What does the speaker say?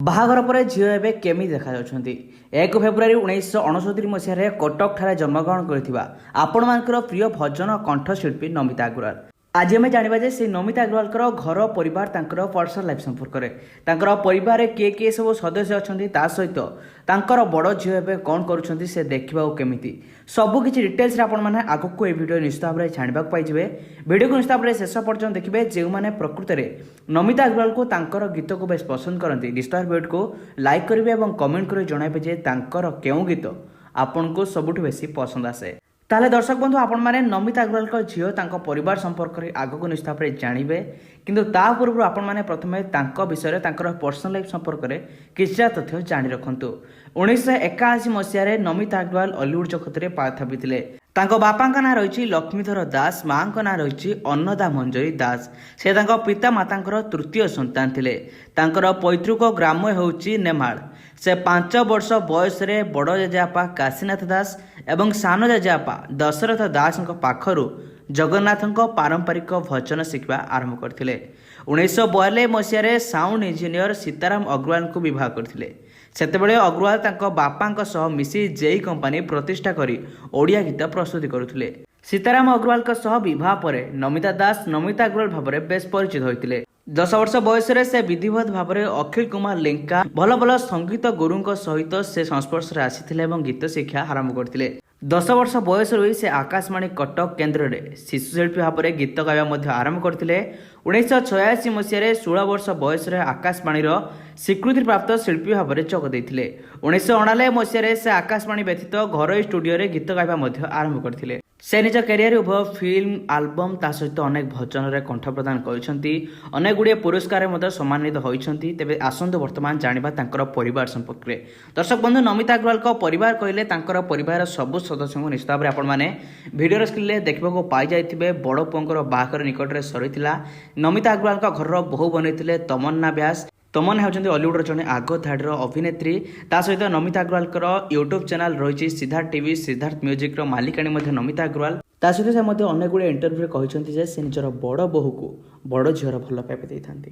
ବାହାଘର ପରେ ଝିଅ ଏବେ କେମିତି ଦେଖାଯାଉଛନ୍ତି? 1 ଫେବୃଆରୀ 1969 ମସିହାରେ କଟକଠାରେ ଜନ୍ମଗ୍ରହଣ କରିଥିବା ଆପଣମାନଙ୍କର ପ୍ରିୟ ଭଜନ କଣ୍ଠଶିଳ୍ପୀ ନମିତା ଅଗ୍ରୱାଲ। ଆଜି ଆମେ ଜାଣିବା ଯେ ସେ ନମିତା ଅଗ୍ରୱାଲଙ୍କର ଘର ପରିବାର ତାଙ୍କର ପର୍ସନାଲ ଲାଇଫ୍ ସମ୍ପର୍କରେ। ତାଙ୍କର ପରିବାରରେ କିଏ କିଏ ସବୁ ସଦସ୍ୟ ଅଛନ୍ତି, ତା ସହିତ ତାଙ୍କର ବଡ଼ ଝିଅ ଏବେ କ'ଣ କରୁଛନ୍ତି, ସେ ଦେଖିବାକୁ କେମିତି, ସବୁକିଛି ଡିଟେଲ୍ସରେ ଆପଣମାନେ ଆଗକୁ ଏହି ଭିଡ଼ିଓ ନିଶ୍ଚିତ ଭାବରେ ଜାଣିବାକୁ ପାଇଯିବେ। ଭିଡ଼ିଓକୁ ନିଶ୍ଚିତ ଭାବରେ ଶେଷ ପର୍ଯ୍ୟନ୍ତ ଦେଖିବେ। ଯେଉଁମାନେ ପ୍ରକୃତରେ ନମିତା ଅଗ୍ରୱାଲଙ୍କୁ ତାଙ୍କର ଗୀତକୁ ବେଶ ପସନ୍ଦ କରନ୍ତି, ନିଶ୍ଚିତ ଭାବରେ ଭିଡ଼ିଓକୁ ଲାଇକ୍ କରିବେ ଏବଂ କମେଣ୍ଟ କରି ଜଣାଇବେ ଯେ ତାଙ୍କର କେଉଁ ଗୀତ ଆପଣଙ୍କୁ ସବୁଠୁ ବେଶୀ ପସନ୍ଦ ଆସେ। ତାହେଲେ ଦର୍ଶକ ବନ୍ଧୁ, ଆପଣମାନେ ନମିତା ଅଗ୍ରୱାଲଙ୍କ ଝିଅ ତାଙ୍କ ପରିବାର ସମ୍ପର୍କରେ ଆଗକୁ ନିଶ୍ଚିତ ଭାବରେ ଜାଣିବେ, କିନ୍ତୁ ତା ପୂର୍ବରୁ ଆପଣମାନେ ପ୍ରଥମେ ତାଙ୍କ ବିଷୟରେ, ତାଙ୍କର ପର୍ସନାଲ ଲାଇଫ୍ ସମ୍ପର୍କରେ କିଛିଟା ତଥ୍ୟ ଜାଣି ରଖନ୍ତୁ। 1981 ମସିହାରେ ନମିତା ଅଗ୍ରୱାଲ ଅଲିଉଡ୍ ଜଗତରେ ପାଦ ଥାପିଥିଲେ। ତାଙ୍କ ବାପାଙ୍କ ନାଁ ରହିଛି ଲକ୍ଷ୍ମୀଧର ଦାସ, ମାଙ୍କ ନାଁ ରହିଛି ଅନ୍ନଦା ମଞ୍ଜରୀ ଦାସ। ସେ ତାଙ୍କ ପିତାମାତାଙ୍କର ତୃତୀୟ ସନ୍ତାନ ଥିଲେ। ତାଙ୍କର ପୈତୃକ ଗ୍ରାମ ହେଉଛି ନେମାଳ। ସେ 5 ବର୍ଷ ବୟସରେ ବଡ଼ ଜେଜେବାପା କାଶୀନାଥ ଦାସ ଏବଂ ସାନ ଜେଜେବାପା ଦଶରଥ ଦାସଙ୍କ ପାଖରୁ ଜଗନ୍ନାଥଙ୍କ ପାରମ୍ପରିକ ଭଜନ ଶିଖିବା ଆରମ୍ଭ କରିଥିଲେ। 1942 ମସିହାରେ ସାଉଣ୍ଡ ଇଞ୍ଜିନିୟର ସୀତାରାମ ଅଗ୍ରୱାଲଙ୍କୁ ବିବାହ କରିଥିଲେ। ସେତେବେଳେ ଅଗ୍ରୱାଲ ତାଙ୍କ ବାପାଙ୍କ ସହ ମିଶି ଜେଇ କମ୍ପାନୀ ପ୍ରତିଷ୍ଠା କରି ଓଡ଼ିଆ ଗୀତ ପ୍ରସ୍ତୁତି କରୁଥିଲେ। ସୀତାରାମ ଅଗ୍ରୱାଲଙ୍କ ସହ ବିବାହ ପରେ ନମିତା ଦାସ ନମିତା ଅଗ୍ରୱାଲ ଭାବରେ ବେଶ ପରିଚିତ ହୋଇଥିଲେ। 10 ବର୍ଷ ବୟସରେ ସେ ବିଧିବଦ୍ଧ ଭାବରେ ଅଖିଳ କୁମାର ଲେଙ୍କା ଭଲ ଭଲ ସଙ୍ଗୀତ ଗୁରୁଙ୍କ ସହିତ ସେ ସଂସ୍ପର୍ଶରେ ଆସିଥିଲେ ଏବଂ ଗୀତ ଶିକ୍ଷା ଆରମ୍ଭ କରିଥିଲେ। 10 ବର୍ଷ ବୟସରୁ ସେ ଆକାଶବାଣୀ କଟକ କେନ୍ଦ୍ରରେ ଶିଶୁ ଶିଳ୍ପୀ ଭାବରେ ଗୀତ ଗାଇବା ମଧ୍ୟ ଆରମ୍ଭ କରିଥିଲେ। 1986 ମସିହାରେ 16 ବର୍ଷ ବୟସରେ ଆକାଶବାଣୀର ସ୍ୱୀକୃତିପ୍ରାପ୍ତ ଶିଳ୍ପୀ ଭାବରେ ଯୋଗ ଦେଇଥିଲେ। 1989 ମସିହାରେ ସେ ଆକାଶବାଣୀ ବ୍ୟତୀତ ଘରୋଇ ଷ୍ଟୁଡିଓରେ ଗୀତ ଗାଇବା ମଧ୍ୟ ଆରମ୍ଭ କରିଥିଲେ। ସେ ନିଜ କ୍ୟାରିୟରରେ ଉଭୟ ଫିଲ୍ମ, ଆଲବମ୍, ତା ସହିତ ଅନେକ ଭଜନରେ କଣ୍ଠ ପ୍ରଦାନ କରିଛନ୍ତି। ଅନେକ ଗୁଡ଼ିଏ ପୁରସ୍କାରରେ ମଧ୍ୟ ସମ୍ମାନିତ ହୋଇଛନ୍ତି। ତେବେ ଆସନ୍ତୁ ବର୍ତ୍ତମାନ ଜାଣିବା ତାଙ୍କର ପରିବାର ସମ୍ପର୍କରେ। ଦର୍ଶକ ବନ୍ଧୁ, ନମିତା ଅଗ୍ରୱାଲଙ୍କ ପରିବାର କହିଲେ ତାଙ୍କର ପରିବାରର ସବୁ ସଦସ୍ୟଙ୍କୁ ନିଶ୍ଚିତ ଭାବରେ ଆପଣମାନେ ଭିଡ଼ିଓର ସ୍କ୍ରିନ୍ରେ ଦେଖିବାକୁ ପାଇଯାଇଥିବେ। ବଡ଼ ପୁଅଙ୍କର ବାହାଘର ନିକଟରେ ସରିଥିଲା। ନମିତା ଅଗ୍ରୱାଲଙ୍କ ଘରର ବୋହୂ ବନେଇଥିଲେ ତମନ୍ନା ବ୍ୟାସ। ତମନ୍ନା ହେଉଛନ୍ତି ଅଲିଉଡର ଜଣେ ଆଗ ଧାଡ଼ିର ଅଭିନେତ୍ରୀ। ତା ସହିତ ନମିତା ଅଗ୍ରୱାଲଙ୍କର ୟୁଟ୍ୟୁବ୍ ଚ୍ୟାନେଲ୍ ରହିଛି ସିଦ୍ଧାର୍ଥ ଟିଭି, ସିଦ୍ଧାର୍ଥ ମ୍ୟୁଜିକ୍ର ମାଲିକାଣୀ ମଧ୍ୟ ନମିତା ଅଗ୍ରୱାଲ। ତା ସହିତ ସେ ମଧ୍ୟ ଅନେକ ଗୁଡ଼ିଏ ଇଣ୍ଟରଭ୍ୟୁରେ କହିଛନ୍ତି ଯେ ସେ ନିଜର ବଡ଼ ବୋହୂକୁ ବଡ଼ ଝିଅର ଭଲ ପାଇବା ଦେଇଥାନ୍ତି।